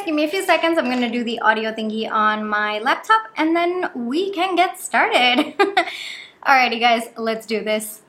give me a few seconds. I'm gonna do the audio thingy on my laptop and then we can get started. Alrighty guys, let's do this.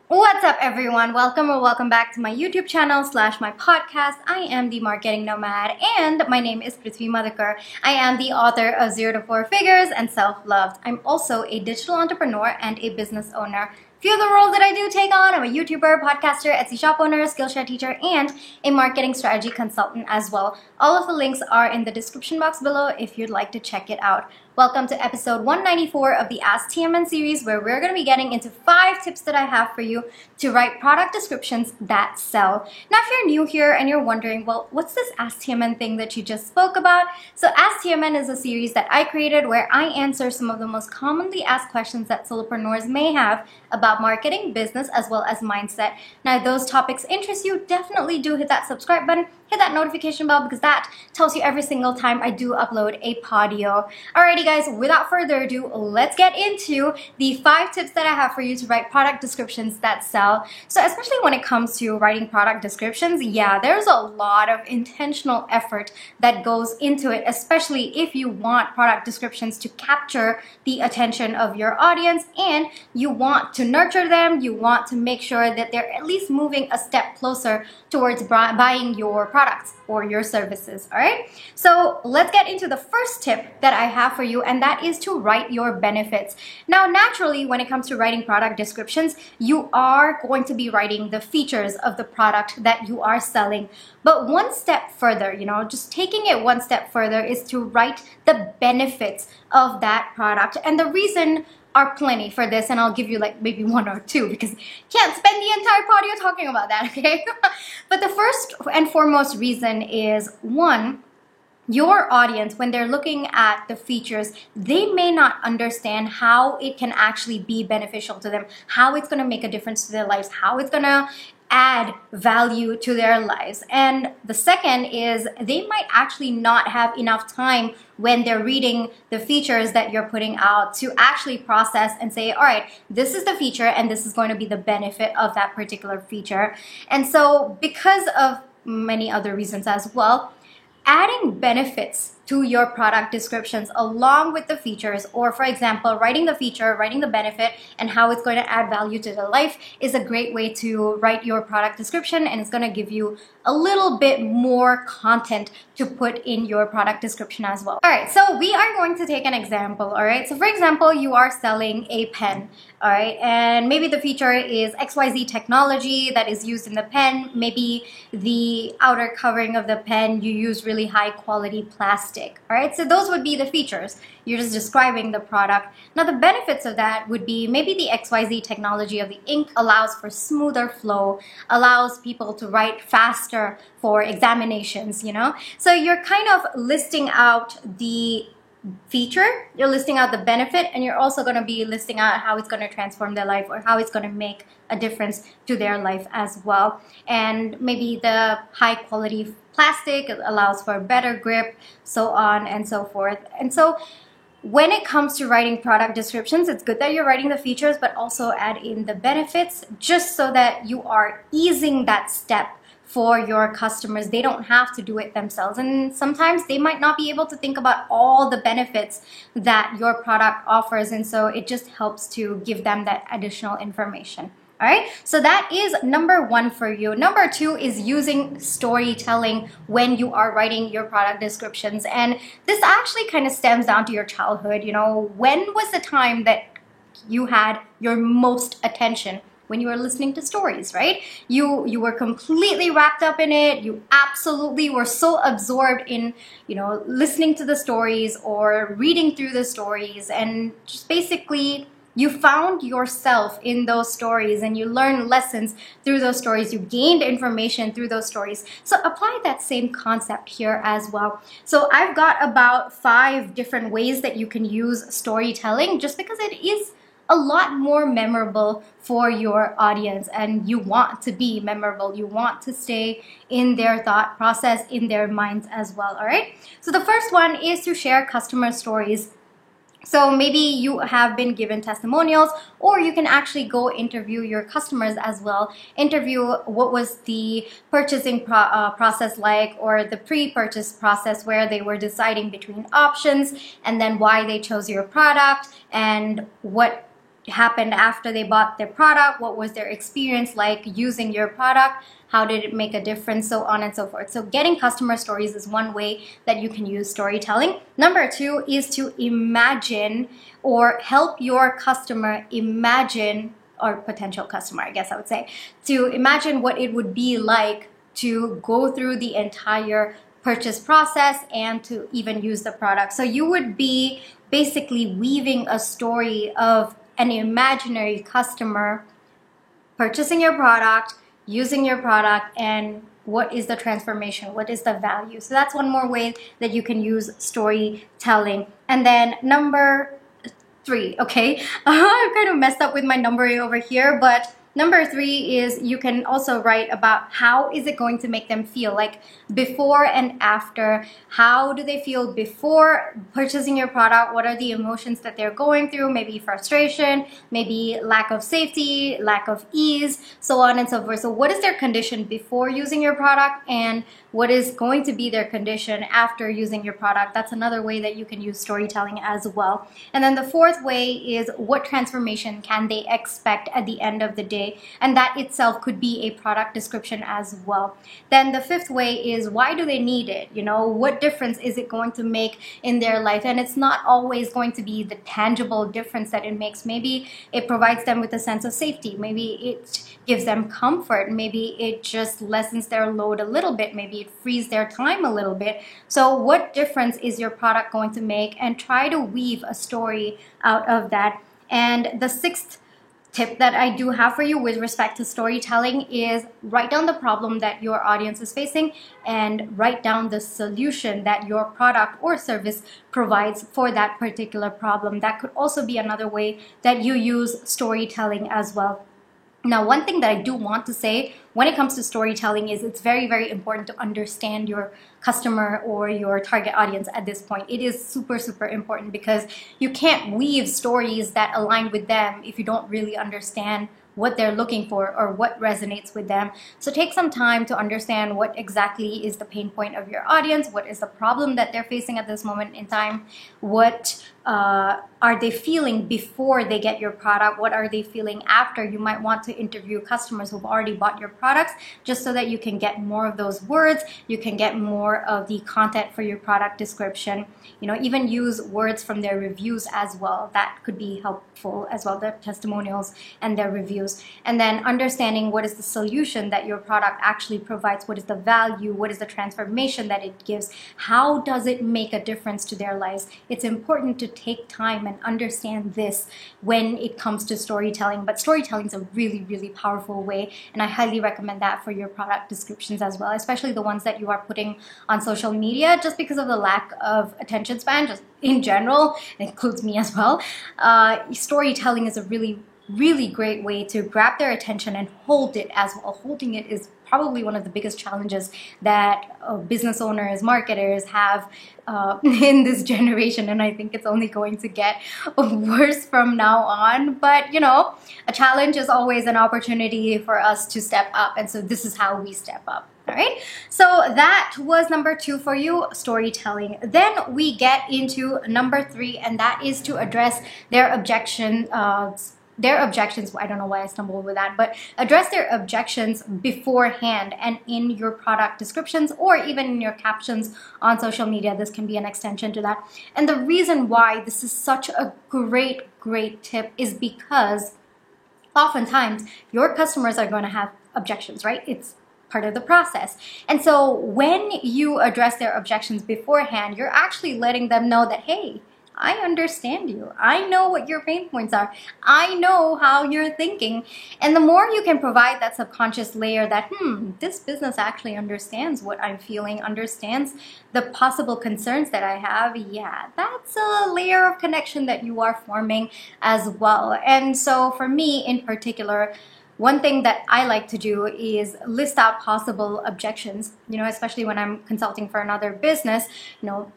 What's up everyone? Welcome back to my YouTube channel / my podcast. I am the Marketing Nomad and my name is Prithvi Madhukar. I am the author of 0 to 4 Figures and Self-Loved. I'm also a digital entrepreneur and a business owner. Few of the roles that I do take on, I'm a YouTuber, podcaster, Etsy shop owner, Skillshare teacher, and a marketing strategy consultant as well. All of the links are in the description box below if you'd like to check it out. Welcome to episode 194 of the Ask TMN series, where we're going to be getting into 5 tips that I have for you to write product descriptions that sell. Now, if you're new here and you're wondering, well, what's this Ask TMN thing that you just spoke about? So Ask TMN is a series that I created where I answer some of the most commonly asked questions that solopreneurs may have about marketing, business, as well as mindset. Now, if those topics interest you, definitely do hit that subscribe button, hit that notification bell, because that tells you every single time I do upload a podio. Alrighty guys, without further ado, let's get into the 5 tips that I have for you to write product descriptions that sell. So especially when it comes to writing product descriptions, yeah, there's a lot of intentional effort that goes into it, especially if you want product descriptions to capture the attention of your audience and you want to nurture them, you want to make sure that they're at least moving a step closer towards buying your products or your services. All right, so let's get into the first tip that I have for you, and that is to write your benefits. Now, naturally, when it comes to writing product descriptions, you are going to be writing the features of the product that you are selling. But one step further, just taking it one step further, is to write the benefits of that product. And the reason are plenty for this, and I'll give you like maybe 1 or 2 because can't spend the entire podio talking about that, okay? But the first and foremost reason is, one, your audience, when they're looking at the features, they may not understand how it can actually be beneficial to them, how it's going to make a difference to their lives, how it's going to add value to their lives. And the second is, they might actually not have enough time when they're reading the features that you're putting out to actually process and say, all right, this is the feature and this is going to be the benefit of that particular feature. And so because of many other reasons as well, adding benefits to your product descriptions along with the features, or for example, writing the feature, writing the benefit, and how it's going to add value to their life is a great way to write your product description, and it's going to give you a little bit more content to put in your product description as well. All right, so we are going to take an example, all right? So for example, you are selling a pen, all right? And maybe the feature is XYZ technology that is used in the pen. Maybe the outer covering of the pen, you use really high quality plastic. All right, so those would be the features. You're just describing the product. Now, the benefits of that would be maybe the XYZ technology of the ink allows for smoother flow, allows people to write faster for examinations, So you're kind of listing out the feature, you're listing out the benefit, and you're also going to be listing out how it's going to transform their life or how it's going to make a difference to their life as well. And maybe the high quality plastic allows for better grip, so on and so forth. And so when it comes to writing product descriptions, it's good that you're writing the features, but also add in the benefits, just so that you are easing that step for your customers. They don't have to do it themselves, and sometimes they might not be able to think about all the benefits that your product offers, and so it just helps to give them that additional information. All right, so that is number 1 for you. Number 2 is using storytelling when you are writing your product descriptions, and this actually kind of stems down to your childhood. When was the time that you had your most attention? When you were listening to stories, right? You were completely wrapped up in it. You absolutely were so absorbed in, listening to the stories or reading through the stories, and just basically you found yourself in those stories and you learned lessons through those stories. You gained information through those stories. So apply that same concept here as well. So I've got about 5 different ways that you can use storytelling, just because it is a lot more memorable for your audience, and you want to be memorable. You want to stay in their thought process, in their minds as well. All right, so the first one is to share customer stories. So maybe you have been given testimonials, or you can actually go interview your customers as well. Interview what was the purchasing process like, or the pre-purchase process where they were deciding between options, and then why they chose your product, and what happened after they bought their product, what was their experience like using your product, how did it make a difference, so on and so forth. So getting customer stories is one way that you can use storytelling. Number two is to imagine, or help your customer imagine, or potential customer, I guess I would say, to imagine what it would be like to go through the entire purchase process and to even use the product. So you would be basically weaving a story of an imaginary customer purchasing your product, using your product, and what is the transformation, what is the value. So that's one more way that you can use storytelling. And then number three, okay, I kind of messed up with my numbering over here, but number three is you can also write about how is it going to make them feel, like before and after. How do they feel before purchasing your product? What are the emotions that they're going through? Maybe frustration, maybe lack of safety, lack of ease, so on and so forth. So what is their condition before using your product, and what is going to be their condition after using your product? That's another way that you can use storytelling as well. And then the fourth way is what transformation can they expect at the end of the day? And that itself could be a product description as well. Then the fifth way is why do they need it? You know, what difference is it going to make in their life? And it's not always going to be the tangible difference that it makes. Maybe it provides them with a sense of safety. Maybe it gives them comfort. Maybe it just lessens their load a little bit. Maybe it frees their time a little bit. So what difference is your product going to make? And try to weave a story out of that. And the sixth tip that I do have for you with respect to storytelling is write down the problem that your audience is facing, and write down the solution that your product or service provides for that particular problem. That could also be another way that you use storytelling as well. Now, one thing that I do want to say when it comes to storytelling is it's very, very important to understand your customer or your target audience at this point. It is super, super important, because you can't weave stories that align with them if you don't really understand what they're looking for or what resonates with them. So take some time to understand what exactly is the pain point of your audience, what is the problem that they're facing at this moment in time, what are they feeling before they get your product, what are they feeling after. You might want to interview customers who've already bought your products, just so that you can get more of those words, you can get more of the content for your product description. You know, even use words from their reviews as well. That could be helpful as well, their testimonials and their reviews. And then understanding what is the solution that your product actually provides, what is the value, what is the transformation that it gives, how does it make a difference to their lives. It's important to take time and understand this when it comes to storytelling. But storytelling is a really, really powerful way, and I highly recommend that for your product descriptions as well, especially the ones that you are putting on social media, just because of the lack of attention span, just in general. It includes me as well. Storytelling is a really great way to grab their attention and hold it as well. Holding it is probably one of the biggest challenges that business owners, marketers have in this generation, and I think it's only going to get worse from now on. But you know, a challenge is always an opportunity for us to step up, and so this is how we step up. All right, so that was number 2 for you, storytelling. Then we get into number 3, and that is to address their objections. I don't know why I stumbled with that, but address their objections beforehand and in your product descriptions, or even in your captions on social media. This can be an extension to that. And the reason why this is such a great tip is because oftentimes your customers are going to have objections, right? It's part of the process. And so when you address their objections beforehand, you're actually letting them know that, hey, I understand you. I know what your pain points are. I know how you're thinking. And the more you can provide that subconscious layer that, this business actually understands what I'm feeling, understands the possible concerns that I have, yeah, that's a layer of connection that you are forming as well. And so for me in particular, one thing that I like to do is list out possible objections, especially when I'm consulting for another business.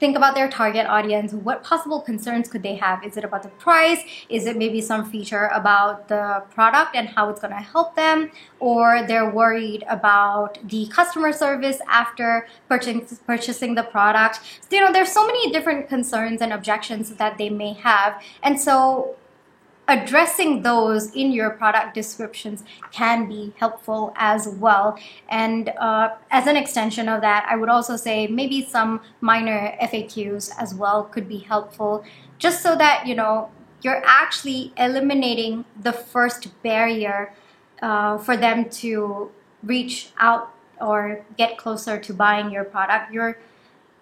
Think about their target audience. What possible concerns could they have? Is it about the price? Is it maybe some feature about the product and how it's going to help them? Or they're worried about the customer service after purchasing the product. So, there's so many different concerns and objections that they may have. And so addressing those in your product descriptions can be helpful as well. And as an extension of that, I would also say maybe some minor FAQs as well could be helpful, just so that you're actually eliminating the first barrier for them to reach out or get closer to buying your product.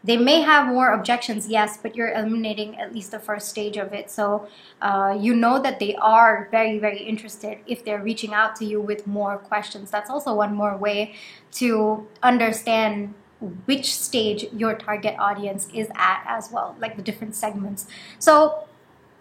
They may have more objections, yes, but you're eliminating at least the first stage of it. So that they are very, very interested if they're reaching out to you with more questions. That's also one more way to understand which stage your target audience is at as well, like the different segments. So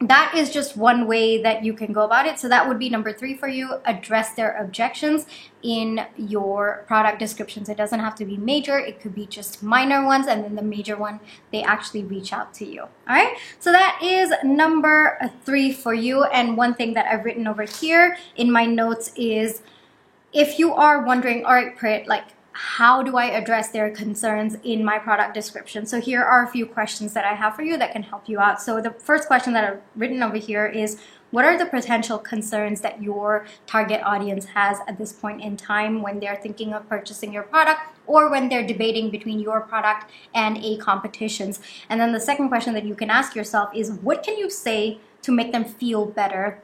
that is just one way that you can go about it. So that would be number 3 for you. Address their objections in your product descriptions. It doesn't have to be major. It could be just minor ones, and then the major one, they actually reach out to you. All right. So that is number 3 for you. And one thing that I've written over here in my notes is, if you are wondering, all right, Prit, how do I address their concerns in my product description? So here are a few questions that I have for you that can help you out. So the first question that I've written over here is, what are the potential concerns that your target audience has at this point in time when they're thinking of purchasing your product, or when they're debating between your product and a competition's? And then the second question that you can ask yourself is, what can you say to make them feel better,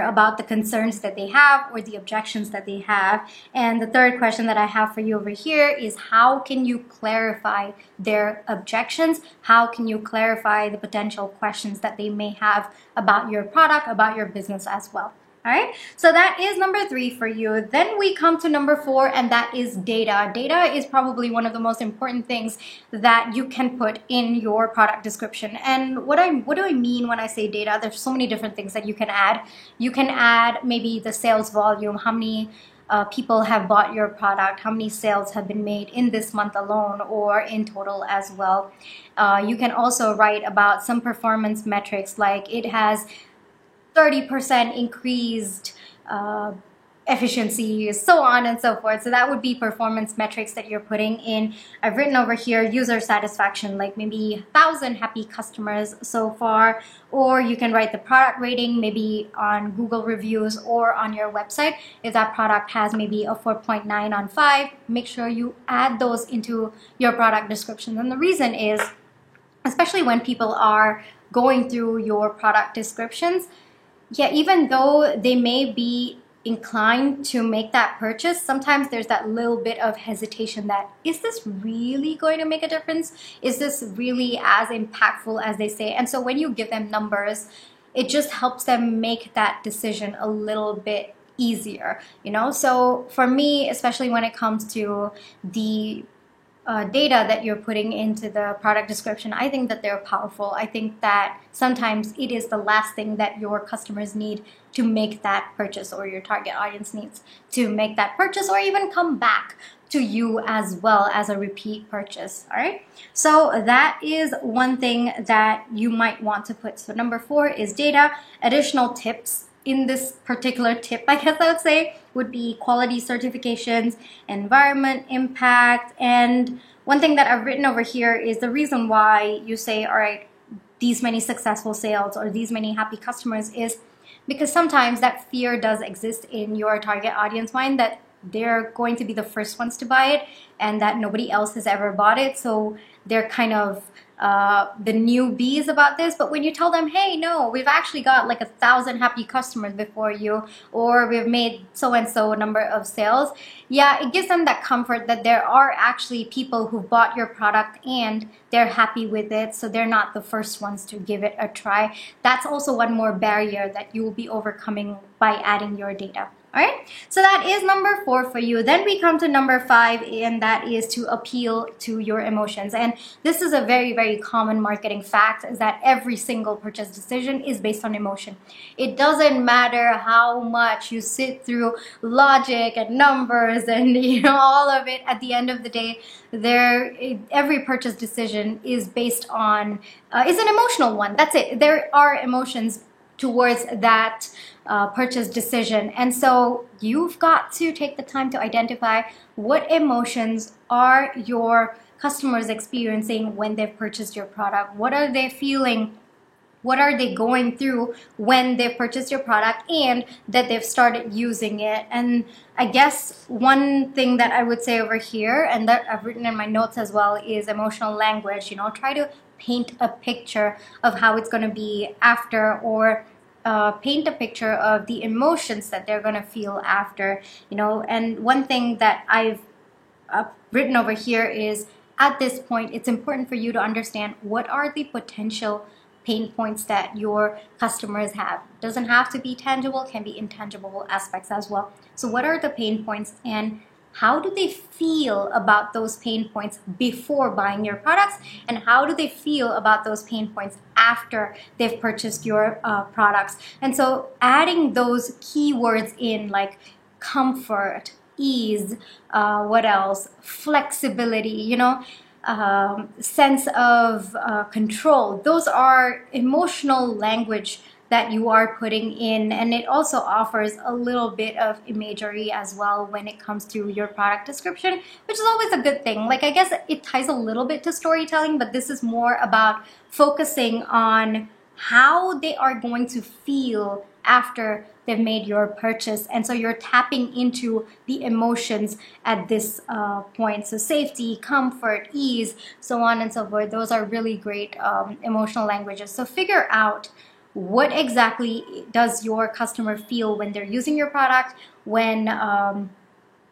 about the concerns that they have or the objections that they have? And the third question that I have for you over here is, how can you clarify their objections? How can you clarify the potential questions that they may have about your product, about your business as well? All right, so that is number 3 for you. Then we come to number 4, and that is data. Data is probably one of the most important things that you can put in your product description. And what do I mean when I say data? There's so many different things that you can add. You can add maybe the sales volume, how many people have bought your product, how many sales have been made in this month alone or in total as well. You can also write about some performance metrics, like it has 30% increased efficiency, so on and so forth. So that would be performance metrics that you're putting in. I've written over here user satisfaction, like maybe 1,000 happy customers so far. Or you can write the product rating, maybe on Google reviews or on your website. If that product has maybe a 4.9 on 5, make sure you add those into your product description. And the reason is, especially when people are going through your product descriptions, even though they may be inclined to make that purchase, sometimes there's that little bit of hesitation that, is this really going to make a difference? Is this really as impactful as they say? And so when you give them numbers, it just helps them make that decision a little bit easier, So for me, especially when it comes to the data that you're putting into the product description, I think that they're powerful. I think that sometimes it is the last thing that your customers need to make that purchase, or your target audience needs to make that purchase, or even come back to you as well as a repeat purchase. All right, so that is one thing that you might want to put. So number 4 is data. Additional tips in this particular tip, I guess I would say, would be quality certifications, environment impact. And one thing that I've written over here is the reason why you say, all right, these many successful sales or these many happy customers is because sometimes that fear does exist in your target audience mind that they're going to be the first ones to buy it and that nobody else has ever bought it. So they're kind of the newbies about this. But when you tell them, hey, no, we've actually got like 1,000 happy customers before you, or we've made so and so number of sales, it gives them that comfort that there are actually people who bought your product and they're happy with it, so they're not the first ones to give it a try. That's also one more barrier that you will be overcoming by adding your data. All right, so that is number 4 for you. Then we come to number 5, and that is to appeal to your emotions. And this is a very, very common marketing fact, is that every single purchase decision is based on emotion. It doesn't matter how much you sit through logic and numbers and all of it. At the end of the day, every purchase decision is based on is an emotional one. That's it. There are emotions towards that purchase decision. And so you've got to take the time to identify what emotions are your customers experiencing when they've purchased your product. What are they feeling? What are they going through when they've purchased your product and that they've started using it? And I guess one thing that I would say over here, and that I've written in my notes as well, is emotional language. Try to paint a picture of how it's going to be after, or paint a picture of the emotions that they're going to feel after. And one thing that I've written over here is, at this point, it's important for you to understand what are the potential pain points that your customers have. Doesn't have to be tangible, can be intangible aspects as well. So what are the pain points, and how do they feel about those pain points before buying your products, and how do they feel about those pain points after they've purchased your products? And so adding those keywords in, like comfort, ease, what else? Flexibility, sense of control. Those are emotional language that you are putting in, and it also offers a little bit of imagery as well when it comes to your product description, which is always a good thing. Like, I guess it ties a little bit to storytelling, but this is more about focusing on how they are going to feel after they've made your purchase. And so you're tapping into the emotions at this point. So safety, comfort, ease, so on and so forth. Those are really great emotional languages. So figure out what exactly does your customer feel when they're using your product, when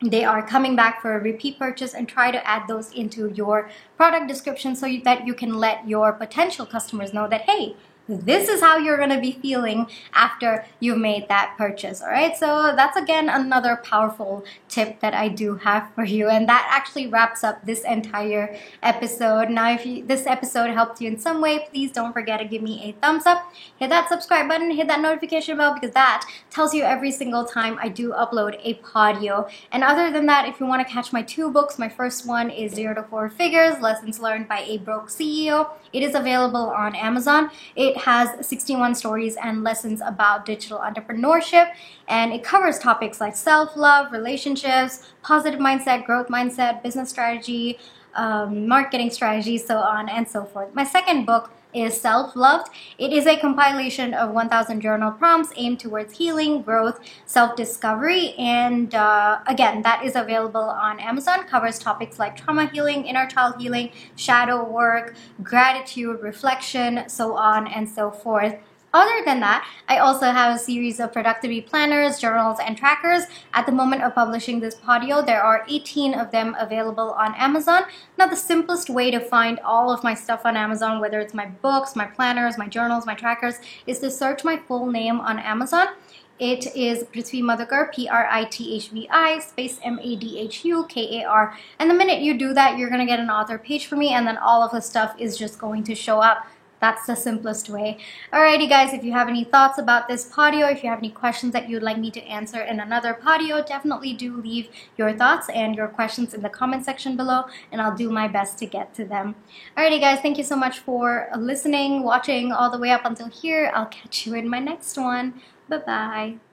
they are coming back for a repeat purchase, and try to add those into your product description so that you can let your potential customers know that, hey, this is how you're going to be feeling after you've made that purchase. All right, so that's again another powerful tip that I do have for you, and that actually wraps up this entire episode. Now, if this episode helped you in some way, please don't forget to give me a thumbs up, hit that subscribe button, hit that notification bell, because that tells you every single time I do upload a Podio. And other than that, if you want to catch my 2 books, my first one is 0 to 4 Figures, Lessons Learned by a Broke CEO. It is available on Amazon. It has 61 stories and lessons about digital entrepreneurship, and it covers topics like self-love, relationships, positive mindset, growth mindset, business strategy, marketing strategy, so on and so forth. My second book is Self-Loved. It is a compilation of 1,000 journal prompts aimed towards healing, growth, self-discovery, and again, that is available on Amazon. Covers topics like trauma healing, inner child healing, shadow work, gratitude, reflection, so on and so forth. Other than that, I also have a series of productivity planners, journals, and trackers. At the moment of publishing this Podio, there are 18 of them available on Amazon. Now, the simplest way to find all of my stuff on Amazon, whether it's my books, my planners, my journals, my trackers, is to search my full name on Amazon. It is Prithvi Madhukar, Prithvi, space Madhukar. And the minute you do that, you're going to get an author page for me, and then all of the stuff is just going to show up. That's the simplest way. Alrighty guys, if you have any thoughts about this Podio, if you have any questions that you'd like me to answer in another Podio, definitely do leave your thoughts and your questions in the comment section below, and I'll do my best to get to them. Alrighty guys, thank you so much for listening, watching all the way up until here. I'll catch you in my next one. Bye-bye.